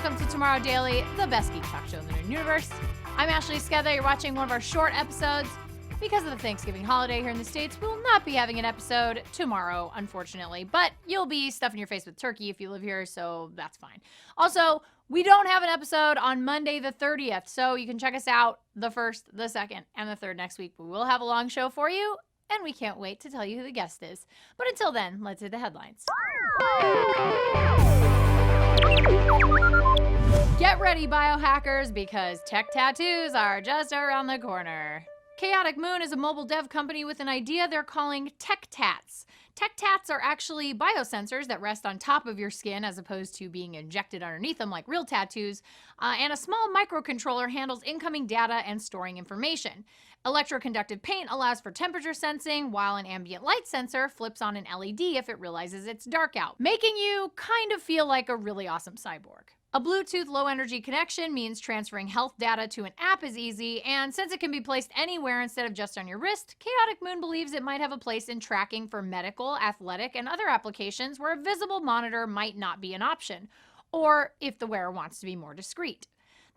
welcome to Tomorrow Daily, the best geek talk show in the known universe. I'm Ashley Scather. You're watching one of our short episodes. Because of the Thanksgiving holiday here in the States, we will not be having an episode tomorrow, unfortunately. But you'll be stuffing your face with turkey if you live here, so that's fine. Also, we don't have an episode on Monday the 30th, so you can check us out the 1st, the 2nd, and the 3rd next week. We will have a long show for you, and we can't wait to tell you who the guest is. But until then, let's hit the headlines. Get ready, biohackers, because tech tattoos are just around the corner. Chaotic Moon is a mobile dev company with an idea they're calling Tech Tats. Tech Tats are actually biosensors that rest on top of your skin as opposed to being injected underneath them like real tattoos, and a small microcontroller handles incoming data and storing information. Electroconductive paint allows for temperature sensing, while an ambient light sensor flips on an LED if it realizes it's dark out, making you kind of feel like a really awesome cyborg. A Bluetooth low-energy connection means transferring health data to an app is easy, and since it can be placed anywhere instead of just on your wrist, Chaotic Moon believes it might have a place in tracking for medical, athletic, and other applications where a visible monitor might not be an option, or if the wearer wants to be more discreet.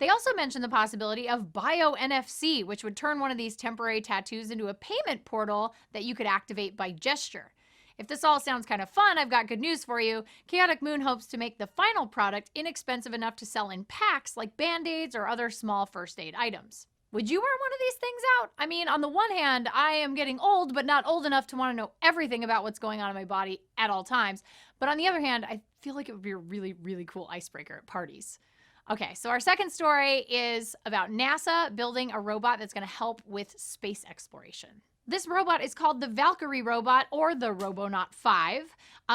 They also mentioned the possibility of Bio-NFC, which would turn one of these temporary tattoos into a payment portal that you could activate by gesture. If this all sounds kind of fun, I've got good news for you. Chaotic Moon hopes to make the final product inexpensive enough to sell in packs like Band-Aids or other small first aid items. Would you wear one of these things out? I mean, on the one hand, I am getting old, but not old enough to want to know everything about what's going on in my body at all times. But on the other hand, I feel like it would be a really, really cool icebreaker at parties. Okay, so our second story is about NASA building a robot that's going to help with space exploration. This robot is called the Valkyrie robot, or the Robonaut 5.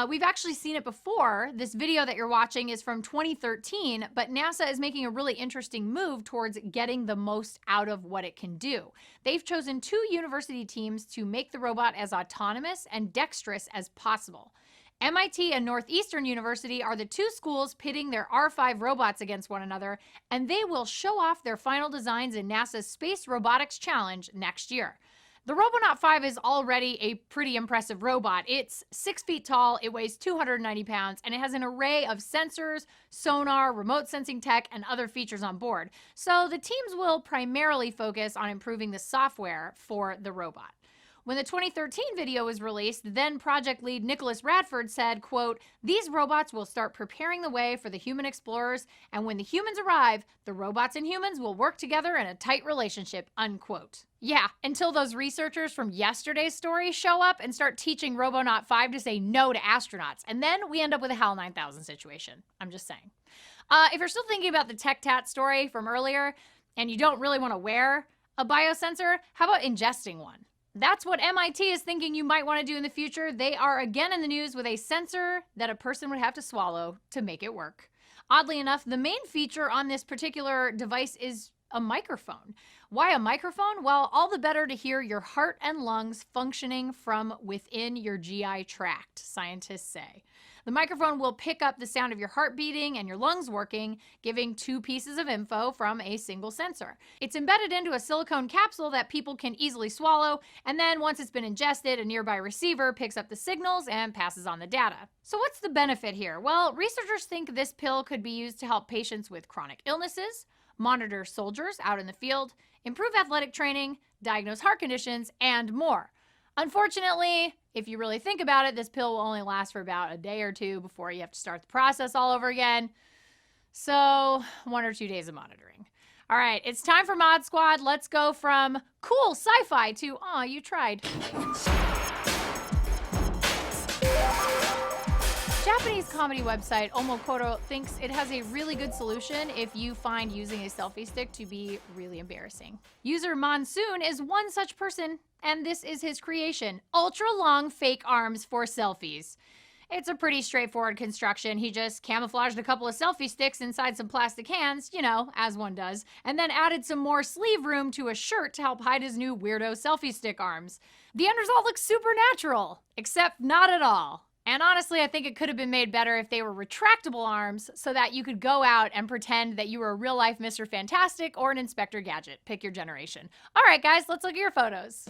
We've actually seen it before. This video that you're watching is from 2013, but NASA is making a really interesting move towards getting the most out of what it can do. They've chosen 2 university teams to make the robot as autonomous and dexterous as possible. MIT and Northeastern University are the 2 schools pitting their R5 robots against one another, and they will show off their final designs in NASA's Space Robotics Challenge next year. The Robonaut 5 is already a pretty impressive robot. It's 6 feet tall, it weighs 290 pounds, and it has an array of sensors, sonar, remote sensing tech, and other features on board. So the teams will primarily focus on improving the software for the robot. When the 2013 video was released, then project lead Nicholas Radford said, quote, "These robots will start preparing the way for the human explorers, and when the humans arrive, the robots and humans will work together in a tight relationship," unquote. Yeah, until those researchers from yesterday's story show up and start teaching Robonaut 5 to say no to astronauts, and then we end up with a HAL 9000 situation. I'm just saying. If you're still thinking about the Tech Tat story from earlier, and you don't really want to wear a biosensor, how about ingesting one? That's what MIT is thinking you might want to do in the future. They are again in the news with a sensor that a person would have to swallow to make it work. Oddly enough, the main feature on this particular device is a microphone. Why a microphone? Well, all the better to hear your heart and lungs functioning from within your GI tract, scientists say. The microphone will pick up the sound of your heart beating and your lungs working, giving 2 pieces of info from a single sensor. It's embedded into a silicone capsule that people can easily swallow, and then once it's been ingested, a nearby receiver picks up the signals and passes on the data. So what's the benefit here? Well, researchers think this pill could be used to help patients with chronic illnesses, monitor soldiers out in the field, improve athletic training, diagnose heart conditions, and more. Unfortunately, if you really think about it, this pill will only last for about a day or 2 before you have to start the process all over again. So 1 or 2 days of monitoring. All right, it's time for Mod Squad. Let's go from cool sci-fi to, aw, you tried. Japanese comedy website Omokoro thinks it has a really good solution if you find using a selfie stick to be really embarrassing. User Monsoon is one such person, and this is his creation: ultra-long fake arms for selfies. It's a pretty straightforward construction. He just camouflaged a couple of selfie sticks inside some plastic hands, you know, as one does, and then added some more sleeve room to a shirt to help hide his new weirdo selfie stick arms. The end result looks supernatural, except not at all. And honestly, I think it could have been made better if they were retractable arms so that you could go out and pretend that you were a real-life Mr. Fantastic or an Inspector Gadget. Pick your generation. All right, guys, let's look at your photos.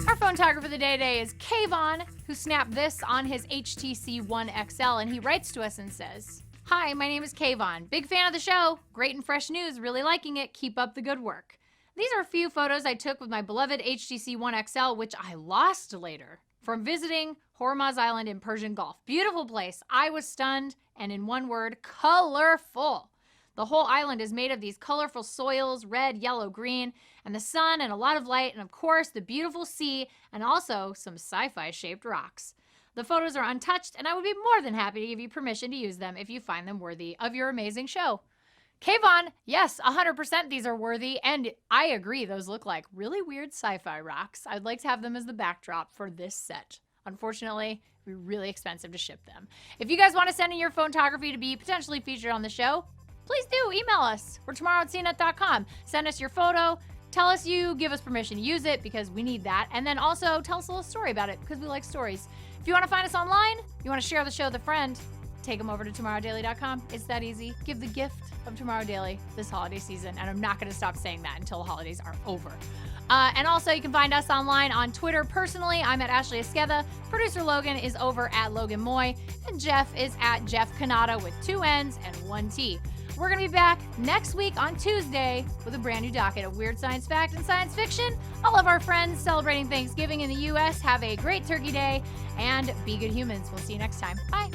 Our photographer for the day today is Kayvon, who snapped this on his HTC One XL, and he writes to us and says, "Hi, my name is Kayvon. Big fan of the show. Great and fresh news. Really liking it. Keep up the good work. These are a few photos I took with my beloved HTC One XL, which I lost later, from visiting Hormuz Island in Persian Gulf. Beautiful place. I was stunned, and in one word, colorful. The whole island is made of these colorful soils, red, yellow, green, and the sun and a lot of light, and of course, the beautiful sea, and also some sci-fi shaped rocks. The photos are untouched, and I would be more than happy to give you permission to use them if you find them worthy of your amazing show." Kayvon, yes, 100% these are worthy, and I agree, those look like really weird sci-fi rocks. I'd like to have them as the backdrop for this set. Unfortunately, it'd be really expensive to ship them. If you guys want to send in your photography to be potentially featured on the show, please do email us. We're tomorrow@cnet.com. Send us your photo. Tell us you give us permission to use it because we need that. And then also tell us a little story about it because we like stories. If you want to find us online, you want to share the show with a friend, take them over to tomorrowdaily.com. It's that easy. Give the gift of Tomorrow Daily this holiday season. And I'm not going to stop saying that until the holidays are over. And also, you can find us online on Twitter. Personally, I'm at Ashley Esqueda. Producer Logan is over at Logan Moy. And Jeff is at Jeff Canada with 2 N's and 1 T. We're going to be back next week on Tuesday with a brand new docket of weird science fact and science fiction. All of our friends celebrating Thanksgiving in the U.S. have a great Turkey Day and be good humans. We'll see you next time. Bye.